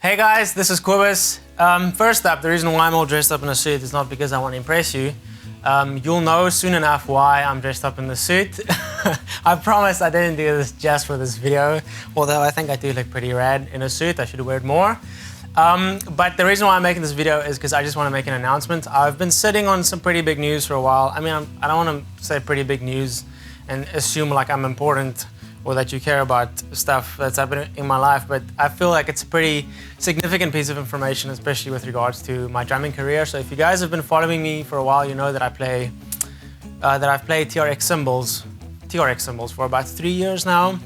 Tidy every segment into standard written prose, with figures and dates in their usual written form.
Hey guys, this is Cobus. First up, the reason why I'm all dressed up in a suit is not because I want to impress you. You'll know soon enough why I'm dressed up in the suit. I promise I didn't do this just for this video, although I think I do look pretty rad in a suit. I should wear it more. But the reason why I'm making this video is because I just want to make an announcement. I've been sitting on some pretty big news for a while. I mean, I don't want to say pretty big news and assume like I'm important or that you care about stuff that's happening in my life, but I feel like it's a pretty significant piece of information, especially with regards to my drumming career. So if you guys have been following me for a while, you know that I've played TRX cymbals for about 3 years now.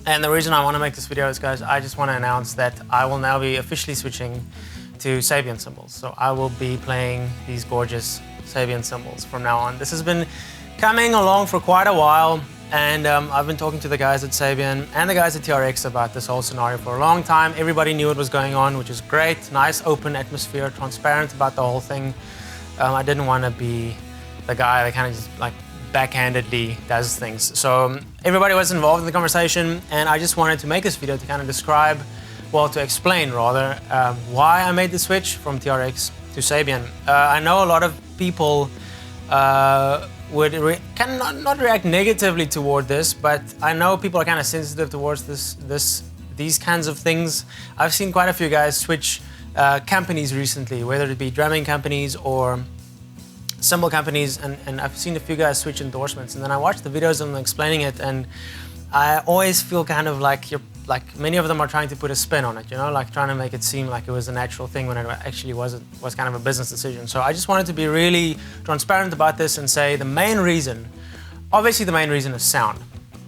And the reason I want to make this video is because I just want to announce that I will now be officially switching to Sabian cymbals. So I will be playing these gorgeous Sabian cymbals from now on. This has been coming along for quite a while. And I've been talking to the guys at Sabian and the guys at TRX about this whole scenario for a long time. Everybody knew what was going on, which is great. Nice, open atmosphere, transparent about the whole thing. I didn't want to be the guy that kind of just like backhandedly does things. So everybody was involved in the conversation, and I just wanted to make this video to kind of describe, well, to explain rather, why I made the switch from TRX to Sabian. I know a lot of people would not react negatively toward this, but I know people are kind of sensitive towards these kinds of things. I've seen quite a few guys switch companies recently, whether it be drumming companies or cymbal companies, and I've seen a few guys switch endorsements, and then I watch the videos of them explaining it, and I always feel kind of like many of them are trying to put a spin on it, you know, like trying to make it seem like it was a natural thing when it actually was kind of a business decision. So I just wanted to be really transparent about this and say the main reason, obviously the main reason is sound.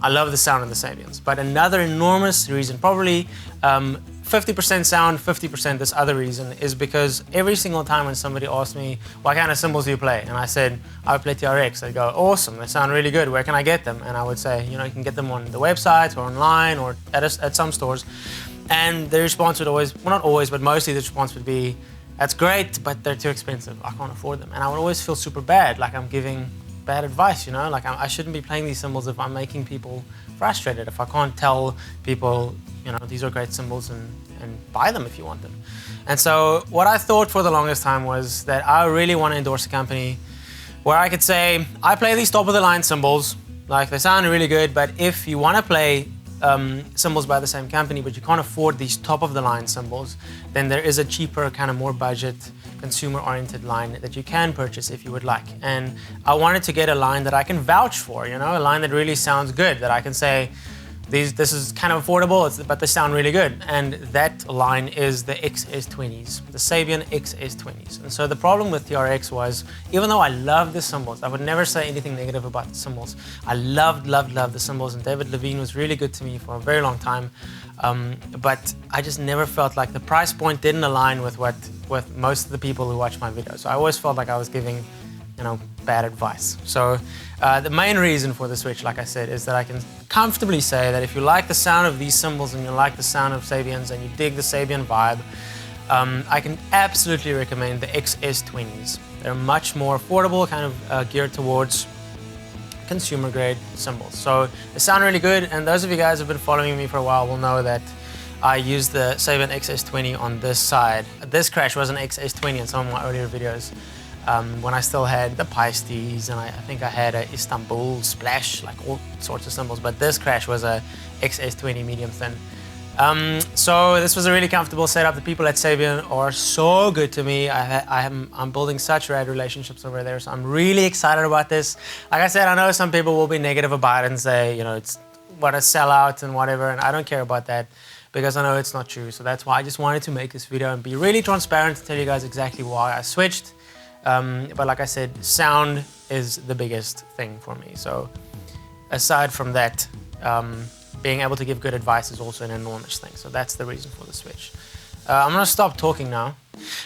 I love the sound of the Sabians, but another enormous reason, probably 50% sound, 50% this other reason, is because every single time when somebody asks me, what kind of cymbals do you play? And I said, I play TRX. They'd go, awesome, they sound really good. Where can I get them? And I would say, you know, you can get them on the website or online or at some stores. And the response would always, well, not always, but mostly the response would be, that's great, but they're too expensive. I can't afford them. And I would always feel super bad, like I'm giving bad advice, you know, like I shouldn't be playing these cymbals if I'm making people frustrated, if I can't tell people, you know, these are great cymbals and buy them if you want them. And so what I thought for the longest time was that I really want to endorse a company where I could say, I play these top of the line cymbals, like they sound really good, but if you want to play cymbals by the same company, but you can't afford these top of the line cymbals, then there is a cheaper, kind of more budget, consumer-oriented line that you can purchase if you would like. And I wanted to get a line that I can vouch for, you know, a line that really sounds good, that I can say, this is kind of affordable, but they sound really good. And that line is the XS20s, the Sabian XS20s. And so the problem with TRX was, even though I love the cymbals, I would never say anything negative about the cymbals. I loved the cymbals, and David Levine was really good to me for a very long time. But I just never felt like the price point didn't align with most of the people who watch my videos. So I always felt like I was giving, you know, bad advice. So the main reason for the switch, like I said, is that I can comfortably say that if you like the sound of these cymbals and you like the sound of Sabians and you dig the Sabian vibe, I can absolutely recommend the XS20s. They're much more affordable, kind of geared towards consumer grade cymbals. So they sound really good, and those of you guys who have been following me for a while will know that I used the Sabian XS20 on this side. This crash was an XS20 in some of my earlier videos. When I still had the Pistes, and I think I had a Istanbul Splash, like all sorts of cymbals, but this crash was a XS20 medium thin. So this was a really comfortable setup. The people at Sabian are so good to me. I'm building such rad relationships over there, so I'm really excited about this. Like I said, I know some people will be negative about it and say, you know, it's what a sellout and whatever, and I don't care about that because I know it's not true. So that's why I just wanted to make this video and be really transparent to tell you guys exactly why I switched. But like I said, sound is the biggest thing for me. So aside from that, being able to give good advice is also an enormous thing. So that's the reason for the switch. I'm going to stop talking now,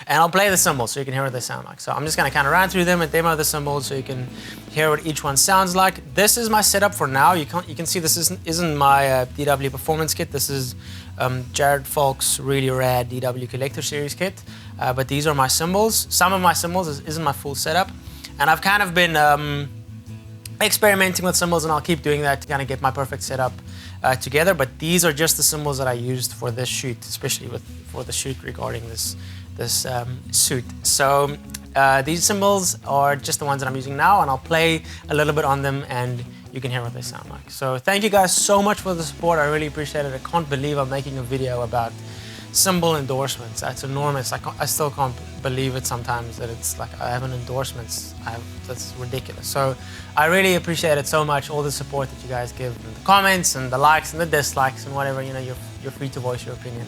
and I'll play the cymbals so you can hear what they sound like. So I'm just going to kind of run through them and demo the cymbals so you can hear what each one sounds like. This is my setup for now. You can see this isn't my DW Performance kit. This is Jared Falk's really rad DW Collector Series kit. But these are my cymbals. Some of my cymbals isn't my full setup. And I've kind of been experimenting with cymbals, and I'll keep doing that to kind of get my perfect setup. together, but these are just the cymbals that I used for this shoot, especially for the shoot regarding this suit. So these cymbals are just the ones that I'm using now, and I'll play a little bit on them and you can hear what they sound like. So thank you guys so much for the support. I really appreciate it. I can't believe I'm making a video about cymbal endorsements. That's enormous. I still can't believe it sometimes that it's like I have an endorsement. That's ridiculous. So I really appreciate it so much, all the support that you guys give, and the comments and the likes and the dislikes and whatever, you know, you're free to voice your opinion.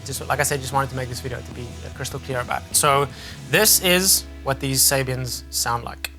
Just like I said, just wanted to make this video to be crystal clear about it. So this is what these Sabians sound like.